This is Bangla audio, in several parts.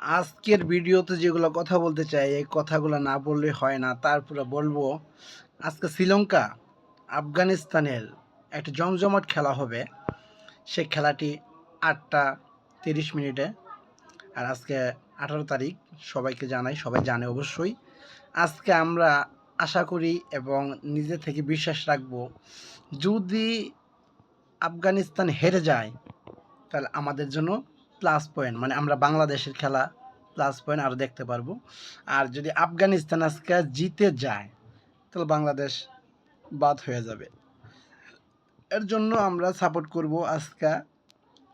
আজকের ভিডিওতে যেগুলো কথা বলতে চাই এই কথাগুলো না বললে হয় না। তারপরে বলবো আজকে শ্রীলঙ্কা আফগানিস্তানের একটা জমজমাট খেলা হবে। সে খেলাটি 8টা 30 মিনিটে। আর আজকে 18 তারিখ, সবাইকে জানাই, সবাই জানে অবশ্যই। আজকে আমরা আশা করি এবং নিজে থেকে বিশ্বাস রাখবো, যদি আফগানিস্তান হেরে যায় তাহলে আমাদের জন্য প্লাস পয়েন্ট, মানে আমরা বাংলাদেশের খেলা প্লাস পয়েন্ট আরও দেখতে পারবো। আর যদি আফগানিস্তান আজকে জিতে যায় তাহলে বাংলাদেশ বাদ হয়ে যাবে। এর জন্য আমরা সাপোর্ট করব আজকে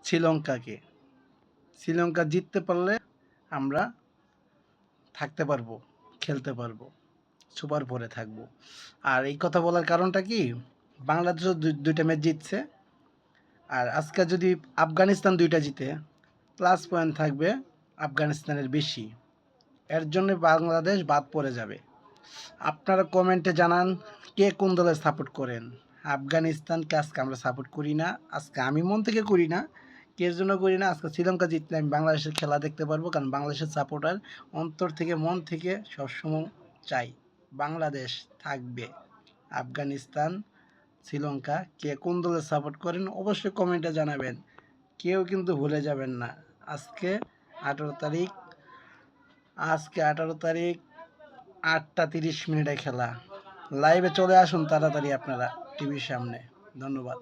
শ্রীলঙ্কাকে। শ্রীলঙ্কা জিততে পারলে আমরা থাকতে পারবো, খেলতে পারবো, সুপার ফোরে থাকবো। আর এই কথা বলার কারণটা কি, বাংলাদেশও দুইটা ম্যাচ জিতছে। আর আজকে যদি আফগানিস্তান দুইটা জিতে প্লাস পয়েন্ট থাকবে আফগানিস্তানের বেশি। এর জন্য বাংলাদেশ বাদ পড়ে যাবে। আপনারা কমেন্টে জানান কে কোন দলের সাপোর্ট করেন। আফগানিস্তানকে আজকে আমরা সাপোর্ট করি না, আজকে আমি মন থেকে করি না। কের জন্য করি না, আজকে শ্রীলঙ্কা জিতলে আমি বাংলাদেশের খেলা দেখতে পারবো, কারণ বাংলাদেশের সাপোর্টার অন্তর থেকে মন থেকে সবসময় চাই বাংলাদেশ থাকবে। আফগানিস্তান শ্রীলঙ্কা কে কোন দলের সাপোর্ট করেন অবশ্যই কমেন্টে জানাবেন। কেউ কিন্তু ভুলে যাবেন না। আজকে 18 তারিখ, 8টা 30 মিনিটে খেলা। লাইভে চলে আসুন তাড়াতাড়ি আপনারা টিভির সামনে। ধন্যবাদ।